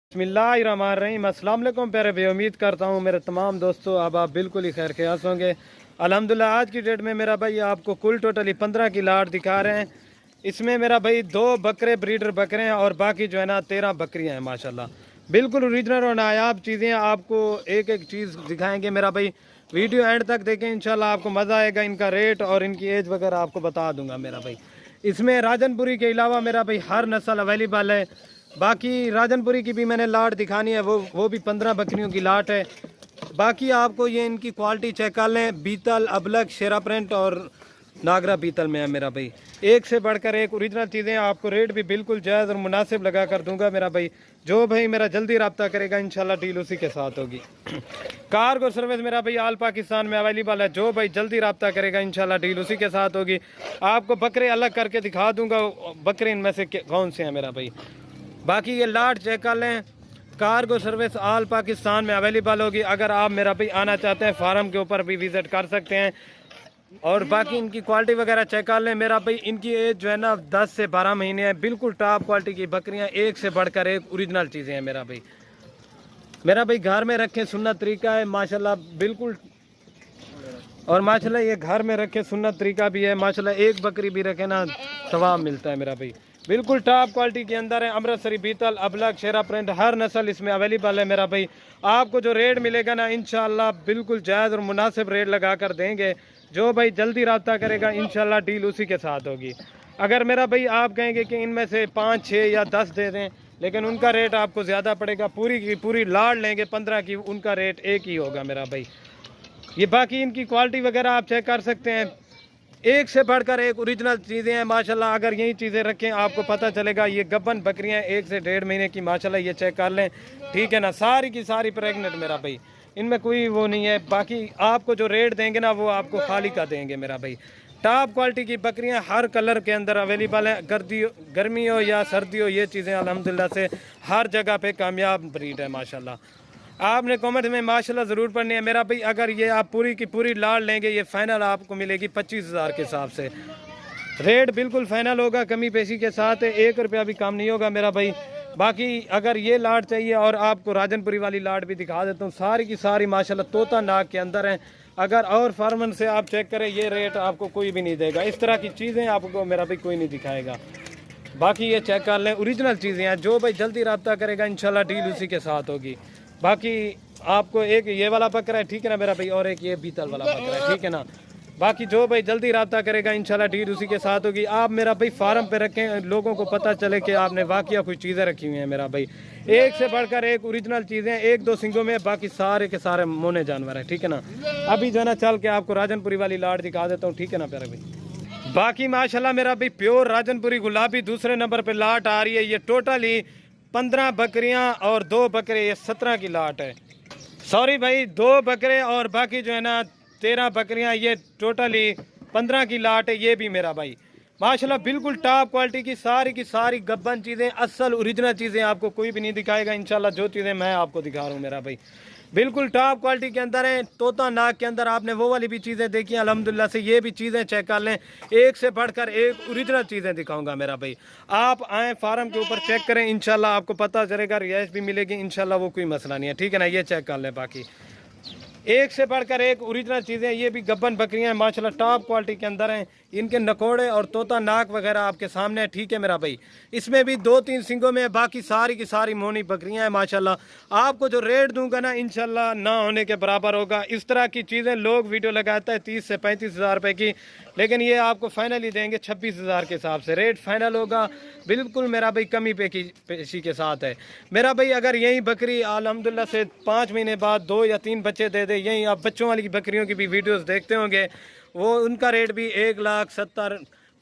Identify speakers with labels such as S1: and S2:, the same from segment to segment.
S1: बिस्मिल्लाहिर्रहमानिर्रहीम। अस्सलाम वालेकुम प्यारे भाई, उम्मीद करता हूँ मेरे तमाम दोस्तों अब आप बिल्कुल ही खैर खयास होंगे। अल्हम्दुलिल्लाह आज की डेट में मेरा भाई आपको कुल टोटली 15 की लाट दिखा रहे हैं। इसमें मेरा भाई 2 बकरे ब्रीडर बकरे हैं और बाकी जो है ना 13 बकरियाँ हैं माशाल्लाह। बिल्कुल ओरिजिनल और नायाब चीज़ें आपको एक एक चीज़ दिखाएंगे मेरा भाई। वीडियो एंड तक देखें, इंशाल्लाह आपको मज़ा आएगा। इनका रेट और इनकी एज वगैरह आपको बता दूंगा मेरा भाई। इसमें राजनपुरी के अलावा मेरा भाई हर नस्ल अवेलेबल है। बाकी राजनपुरी की भी मैंने लाट दिखानी है, वो भी 15 बकरियों की लाट है। बाकी आपको ये इनकी क्वालिटी चेक कर लें। बीतल, अबलग, शेरा प्रिंट और नागरा बीतल में है मेरा भाई। एक से बढ़कर एक ओरिजिनल चीज़ें, आपको रेट भी बिल्कुल जायज़ और मुनासिब लगा कर दूंगा मेरा भाई। जो भाई मेरा जल्दी रब्ता करेगा इंशाल्लाह डील उसी के साथ होगी। कार्गो सर्विस मेरा भाई आल पाकिस्तान में अवेलेबल है। जो भाई जल्दी रब्ता करेगा इंशाल्लाह डील उसी के साथ होगी। आपको बकरे अलग करके दिखा दूंगा, बकरे इनमें से कौन से हैं मेरा भाई। बाकी ये लाट चेक कर लें। कार्गो सर्विस आल पाकिस्तान में अवेलेबल होगी। अगर आप मेरा भाई आना चाहते हैं फार्म के ऊपर भी विजिट कर सकते हैं। और बाकी इनकी क्वालिटी वगैरह चेक कर लें मेरा भाई। इनकी एज जो है ना 10 से 12 महीने है। बिल्कुल टॉप क्वालिटी की बकरियां, एक से बढ़कर एक ओरिजिनल चीज़ें हैं मेरा भाई। मेरा भाई घर में रखें सुन्नत तरीका है माशाल्लाह बिल्कुल। और माशाल्लाह ये घर में रखे सुन्नत तरीका भी है माशाल्लाह। एक बकरी भी रखे ना सवाब मिलता है मेरा भाई। बिल्कुल टॉप क्वालिटी के अंदर है। अमृतसरी, बीतल, अबलग, शेरा प्रिंट हर नस्ल इसमें अवेलेबल है मेरा भाई। आपको जो रेट मिलेगा ना इंशाल्लाह बिल्कुल जायज़ और मुनासिब रेट लगा कर देंगे। जो भाई जल्दी रब्ता करेगा इंशाल्लाह डील उसी के साथ होगी। अगर मेरा भाई आप कहेंगे कि इनमें से 5, 6 या 10 दे दें, लेकिन उनका रेट आपको ज़्यादा पड़ेगा। पूरी की पूरी लाट लेंगे 15 की, उनका रेट एक ही होगा मेरा भाई। ये बाकी इनकी क्वालिटी वगैरह आप चेक कर सकते हैं। एक से बढ़कर एक ओरिजिनल चीज़ें हैं माशाल्लाह। अगर यही चीज़ें रखें आपको पता चलेगा। ये गब्बन बकरियां 1 से 1.5 महीने की माशाल्लाह, ये चेक कर लें, ठीक है ना। सारी की सारी प्रेग्नेंट मेरा भाई, इनमें कोई वो नहीं है। बाकी आपको जो रेट देंगे ना वो आपको खाली का देंगे मेरा भाई। टॉप क्वालिटी की बकरियां हर कलर के अंदर अवेलेबल हैं। गर्मी हो या सर्दी हो, ये चीज़ें अल्हम्दुलिल्लाह से हर जगह पे कामयाब ब्रीड है माशाल्लाह। आपने कमेंट में माशाल्लाह ज़रूर पढ़नी है मेरा भाई। अगर ये आप पूरी की पूरी लाट लेंगे, ये फाइनल आपको मिलेगी 25,000 के हिसाब से। रेट बिल्कुल फाइनल होगा, कमी पेशी के साथ है। 1 रुपया भी कम नहीं होगा मेरा भाई। बाकी अगर ये लाट चाहिए और आपको राजनपुरी वाली लाट भी दिखा देता हूँ। सारी की सारी माशाल्लाह तोता नाक के अंदर हैं। अगर और फार्मन से आप चेक करें, ये रेट आपको कोई भी नहीं देगा। इस तरह की चीज़ें आपको मेरा भाई कोई नहीं दिखाएगा। बाकी ये चेक कर लें, ओरिजिनल चीज़ें हैं। जो भाई जल्दी रब्ता करेगा इंशाल्लाह डील उसी के साथ होगी। बाकी आपको एक ये वाला बकरा है, ठीक है ना मेरा भाई, और एक ये बीतल वाला बकरा है, ठीक है ना। बाकी जो भाई जल्दी रब्ता करेगा इंशाल्लाह डील उसी के साथ होगी। आप मेरा भाई फार्म पे रखें, लोगों को पता चले कि आपने वाकया कुछ चीज़ें रखी हुई हैं मेरा भाई। एक से बढ़कर एक ओरिजिनल चीज़ें, 1-2 सिंगों में, बाकी सारे के सारे मोने जानवर हैं, ठीक है ना। अभी जो है ना चल के आपको राजनपुरी वाली लाट दिखा देता हूँ, ठीक है ना प्यारे भाई। बाकी माशाल्लाह मेरा भाई प्योर राजनपुरी गुलाबी दूसरे नंबर पे लाट आ रही है। ये टोटली 15 बकरियां और 2 बकरे, ये 17 की लाट है। सॉरी भाई, 2 बकरे और बाकी जो है ना 13 बकरियां, ये टोटली 15 की लाट है। ये भी मेरा भाई माशाल्लाह बिल्कुल टॉप क्वालिटी की सारी गब्बन चीज़ें, असल ओरिजिनल चीज़ें आपको कोई भी नहीं दिखाएगा इंशाल्लाह। जो चीज़ें मैं आपको दिखा रहा हूँ मेरा भाई बिल्कुल टॉप क्वालिटी के अंदर है। तोता नाक के अंदर आपने वो वाली भी चीज़ें देखी हैं अल्हम्दुलिल्लाह से। ये भी चीज़ें चेक कर लें, एक से बढ़कर एक ओरिजिनल चीज़ें दिखाऊंगा मेरा भाई। आप आएँ फार्म के ऊपर चेक करें, इंशाल्लाह आपको पता चलेगा। रियायत भी मिलेगी इंशाल्लाह, वो कोई मसला नहीं है, ठीक है ना। ये चेक कर लें। बाकी एक से बढ़कर एक ओरिजिनल चीज़ें, ये भी गब्बन बकरियां हैं माशाल्लाह, टॉप क्वालिटी के अंदर हैं। इनके नकोड़े और तोता नाक वगैरह आपके सामने है, ठीक है मेरा भाई। इसमें भी 2-3 सिंगों में, बाकी सारी की सारी मोनी बकरियां हैं माशाल्लाह। आपको जो रेट दूंगा ना इंशाल्लाह ना होने के बराबर होगा। इस तरह की चीज़ें लोग वीडियो लगाता है 30 से 35 हज़ार रुपये की, लेकिन ये आपको फाइनल ही देंगे 26,000 के हिसाब से। रेट फाइनल होगा बिल्कुल मेरा भाई, कमी पेशी के साथ है मेरा भाई। अगर यही बकरी अल्हम्दुलिल्लाह से 5 महीने बाद 2 या 3 बच्चे दे दे, यही आप बच्चों वाली बकरियों की भी वीडियोस देखते होंगे, वो उनका रेट भी 1,70,000,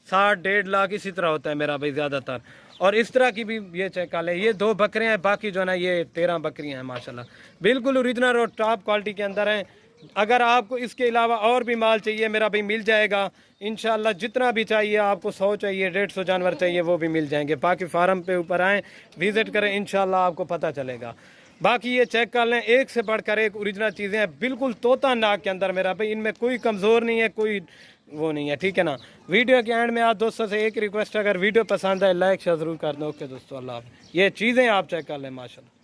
S1: 60, 1.5 लाख इसी तरह होता है मेरा भाई ज़्यादातर। और इस तरह की भी ये चेक कर लें। ये 2 बकरे हैं, बाकी जो है ना ये 13 बकरियां हैं माशाल्लाह, बिल्कुल ओरिजिनल और टॉप क्वालिटी के अंदर हैं। अगर आपको इसके अलावा और भी माल चाहिए मेरा भाई मिल जाएगा इंशाल्लाह। जितना भी चाहिए आपको, 100 चाहिए, 150 जानवर चाहिए, वो भी मिल जाएंगे। बाकी फार्म पे ऊपर आएँ, विजिट करें, इंशाल्लाह आपको पता चलेगा। बाकी ये चेक कर लें, एक से बढ़कर एक ओरिजिनल चीज़ें हैं बिल्कुल तोता नाक के अंदर मेरा भाई। इनमें कोई कमज़ोर नहीं है, कोई वो नहीं है, ठीक है ना। वीडियो के एंड में आप दोस्तों से एक रिक्वेस्ट, अगर वीडियो पसंद है लाइक शेयर ज़रूर कर दें। ओके दोस्तों, अल्लाह हाफ़िज़। ये चीज़ें आप चेक कर लें माशाल्लाह।